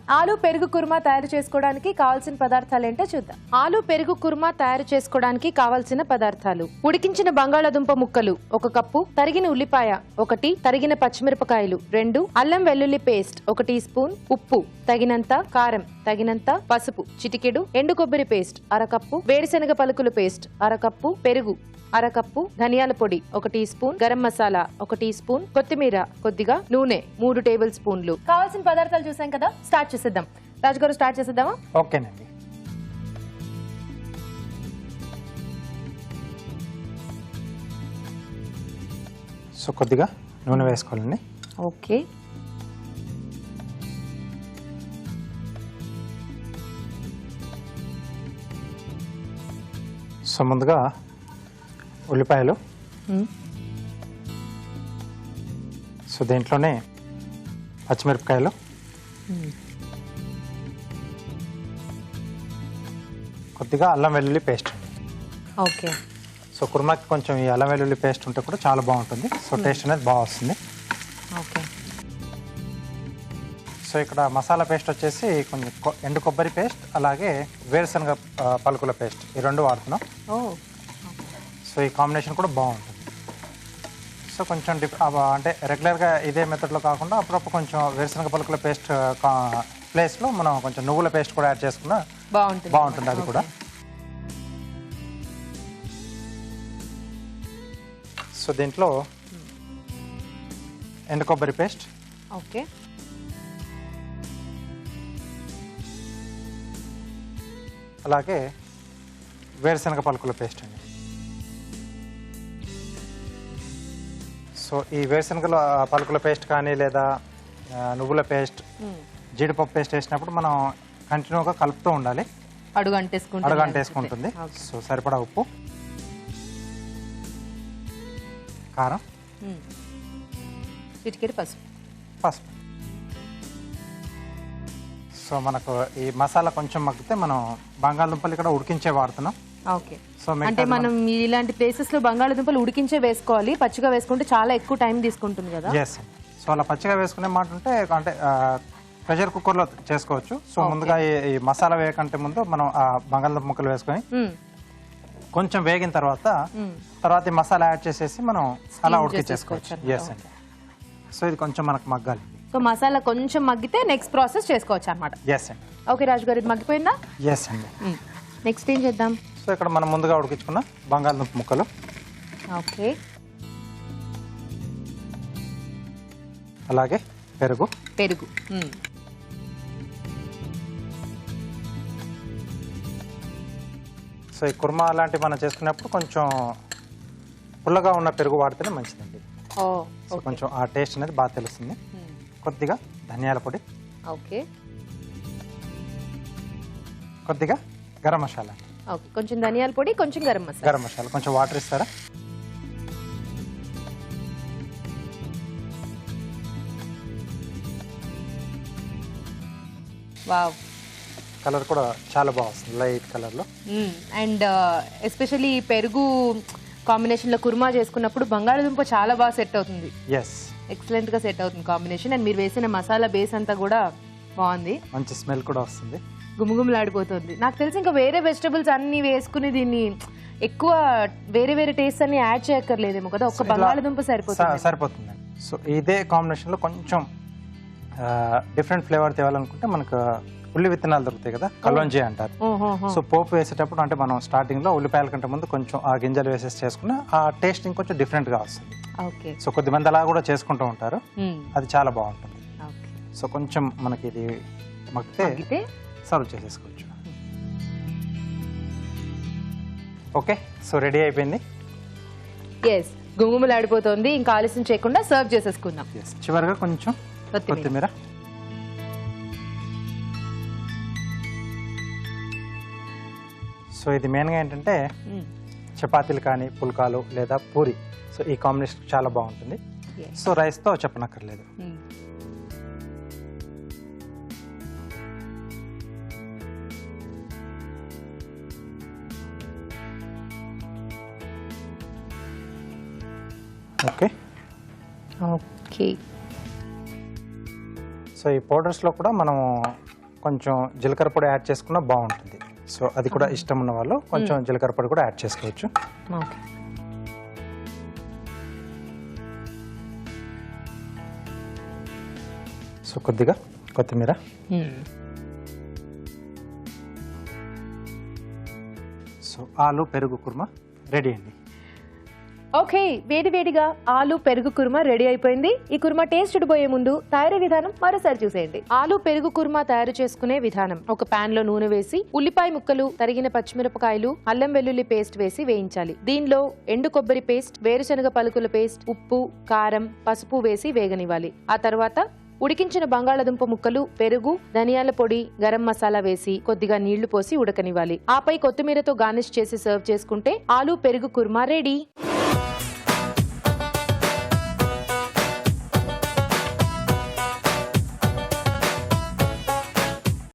ఆలు పెరుగు కుర్మా తయారు చేసుకోవడానికి కావాల్సిన పదార్థాలు ఏంటో చూద్దాం. ఆలు పెరుగు కుర్మా తయారు చేసుకోవడానికి కావాల్సిన పదార్థాలు: ఉడికించిన బంగాళాదుంప ముక్కలు 1 కప్పు, తరిగిన ఉల్లిపాయ 1, తరిగిన పచ్చిమిరపకాయలు 2, అల్లం వెల్లుల్లి పేస్ట్ 1 టీ స్పూన్, ఉప్పు తగినంత, కారం తగినంత, పసుపు చిటికెడు, ఎండు కొబ్బరి పేస్ట్ 1/2 కప్పు, వేరుశనగ పలుకుల పేస్ట్ 1/2 కప్పు, పెరుగు 1/2 కప్పు, ధనియాల పొడి 1 teaspoon, garam masala 1 teaspoon, కొత్తిమీర కొద్దిగా, నూనె 3 టేబుల్ స్పూన్లు. కావాల్సిన పదార్థాలు చూసాం కదా, స్టార్ట్ చేసేద్దాం. రాజు గారు స్టార్ట్ చేసేద్దామా? ఓకేనండి. సో కొద్దిగా నూనె వేసుకోవాలండి. ఓకే. సో ముందుగా ఉల్లిపాయలు, సో దీంట్లోనే పచ్చిమిరపకాయలు, కొద్దిగా అల్లం వెల్లుల్లి పేస్ట్ అండి. ఓకే. సో కుర్మాకి కొంచెం ఈ అల్లం వెల్లుల్లి పేస్ట్ ఉంటే కూడా చాలా బాగుంటుంది. సో టేస్ట్ అనేది బాగా వస్తుంది. ఓకే. సో ఇక్కడ మసాలా పేస్ట్ వచ్చేసి కొంచెం ఎండు కొబ్బరి పేస్ట్, అలాగే వేరుశనగ పలుకుల పేస్ట్, ఈ 2 వాడుతున్నాం. సో ఈ కాంబినేషన్ కూడా బాగుంటుంది. సో కొంచెం అంటే రెగ్యులర్గా ఇదే మెథడ్లో కాకుండా అప్పుడప్పుడు కొంచెం వేరుశనగ పలుకుల పేస్ట్ ప్లేస్లో మనం కొంచెం నువ్వుల పేస్ట్ కూడా యాడ్ చేసుకున్నా బాగుంటుంది అది కూడా. సో దీంట్లో ఎండు కొబ్బరి పేస్ట్, ఓకే, అలాగే వేరుశనగ పలుకుల పేస్ట్ అండి. సో ఈ వేరుశనగల పలుకుల పేస్ట్ కానీ లేదా నువ్వుల పేస్ట్, జీడిపప్పు పేస్ట్ వేసినప్పుడు మనం కంటిన్యూగా కలుపుతూ ఉండాలి. అడుగంటేసుకుంటుంది. సో సరిపడా ఉప్పు, కారం, చిటికెడు పసుపు. సో మనకు ఈ మసాలా కొంచెం మగ్గితే మనం బంగాళదుంపలు ఇక్కడ ఉడికించే వాడుతున్నాం. ఓకే. అంటే మనం ఇలాంటి ప్లేసెస్ లో బంగాళదుంపలు ఉడికించే వేసుకోవాలి. పచ్చిగా వేసుకుంటే చాలా ఎక్కువ టైం తీసుకుంటుంది కదా. ఎస్. సో అలా పచ్చిగా వేసుకునే మాట ఉంటే అంటే ప్రెషర్ కుక్కర్లో చేసుకోవచ్చు. సో ముందుగా ఈ మసాలా వేయకంటే ముందు మనం ఆ బంగాళదుంప ముక్కలు వేసుకొని కొంచెం వేగిన తర్వాత ఈ మసాలా యాడ్ చేసేసి మనం అలా ఉడికించేసుకోవచ్చు. ఎస్ అండి. సో ఇది కొంచెం మనకు మగ్గాలి. సో మసాలా కొంచెం మగ్గితే నెక్స్ట్ ప్రాసెస్ చేసుకోవచ్చు అన్నమాట. ఎస్ అండి. ఓకే రాజు గారు, ఇది మగ్గిపోయిందా? ఎస్ అండి. నెక్స్ట్ ఏం చేద్దాం? సో ఇక్కడ మనం ముందుగా ఉడికించుకున్న బంగాళదుంప ముక్కలు, ఓకే, అలాగే పెరుగు. సో ఈ కుర్మా అలాంటివి మనం చేసుకున్నప్పుడు కొంచెం పుల్లగా ఉన్న పెరుగు వాడితేనే మంచిదండి. సో కొంచెం ఆ టేస్ట్ అనేది బాగా తెలుస్తుంది. కొద్దిగా ధనియాల పొడి, ఓకే, కొద్దిగా గరం మసాలా. ఓకే, కొంచెం ధనియాల పొడి, కొంచెం గరం మసాలా. కొంచెం వాటర్ ఇస్తారా? వావ్, కలర్ కూడా చాలా బాగా వస్తుంది, లైట్ కలర్లో. అండ్ ఎస్పెషల్లీ పెరుగు కాంబినేషన్లో కుర్మా చేసుకున్నప్పుడు బంగాళదుంప చాలా బాగా సెట్ అవుతుంది. ఎక్సలెంట్గా సెట్ అవుతుంది కాంబినేషన్. అండ్ మీరు వేసిన మసాలా బేస్ అంతా కూడా బాగుంది, మంచి స్మెల్ కూడా వస్తుంది, గుమగుమలాడిపోతుంది. నాకు తెలిసి ఇంకా వేరే వెజిటబుల్స్ అన్ని వేసుకుని దీన్ని ఎక్కువ వేరే టేస్ట్ అన్ని యాడ్ చేయక్కర్లేదేమో కదా, ఒక్క బంగాళదుంప సరిపోతుంది. సో ఇదే కాంబినేషన్లో కొంచెం డిఫరెంట్ ఫ్లేవర్ తేవాలనుకుంటే మనకు ఉల్లి విత్తనాలు దొరుకుతాయి కదా, కల్వంజీ అంటారు. సో పోపు వేసేటప్పుడు అంటే మనం స్టార్టింగ్ లో ఉల్లిపాయల కంటే ముందు కొంచెం ఆ గింజలు వేసేసి చేసుకున్నా ఆ టేస్ట్ ఇంకొంచెం డిఫరెంట్ గా వస్తుంది. సో కొద్దిమంది అలా కూడా చేసుకుంటూ ఉంటారు, అది చాలా బాగుంటుంది. సో కొంచెం మనకి ఇది మగ్గితే సర్వ్ చేసేసుకోవచ్చు. ఓకే, సో రెడీ అయిపోయింది. గుమగుమలాడిపోతుంది. ఇంకా ఆలస్యం చేయకుండా సర్వ్ చేసేసుకుందాం. చివరిగా కొంచెం కొత్తిమీర. సో ఇది మెయిన్గా ఏంటంటే చపాతీలు కానీ పుల్కాలు లేదా పూరి, సో ఈ కాంబినేషన్ చాలా బాగుంటుంది. సో రైస్తో చెప్పనక్కర్లేదు. ఓకే. ఓకే, సో సో ఈ పౌడర్స్లో కూడా మనం కొంచెం జీలకర్ర పొడి యాడ్ చేసుకున్నా బాగుంటుంది. సో అది కూడా ఇష్టం ఉన్న వాళ్ళు కొంచెం జీలకర్ర పొడి కూడా యాడ్ చేసుకోవచ్చు. ఓకే. సో కొద్దిగా కొత్తిమీర. సో ఆలు పెరుగు కుర్మా రెడీ అండి. ఓకే, వేడివేడిగా ఆలు పెరుగు కుర్మా రెడీ అయిపోయింది. ఈ కుర్మా టేస్ట్ చూడబోయే ముందు తయారీ విధానం మరోసారి చూసేయండి. ఆలు పెరుగు కుర్మా తయారు చేసుకునే విధానం: ఒక పాన్ లో నూనె వేసి ఉల్లిపాయ ముక్కలు, తరిగిన పచ్చిమిరపకాయలు, అల్లం వెల్లుల్లి పేస్ట్ వేసి వేయించాలి. దీనిలో ఎండు కొబ్బరి పేస్ట్, వేరుశనగ పలుకుల పేస్ట్, ఉప్పు, కారం, పసుపు వేసి వేగనివ్వాలి. ఆ తర్వాత ఉడికించిన బంగాళాదుంప ముక్కలు, పెరుగు, ధనియాల పొడి, గరం మసాలా వేసి కొద్దిగా నీళ్లు పోసి ఉడకనివ్వాలి. ఆపై కొత్తిమీరతో గార్నిష్ చేసి సర్వ్ చేసుకుంటే ఆలు పెరుగు కుర్మా రెడీ.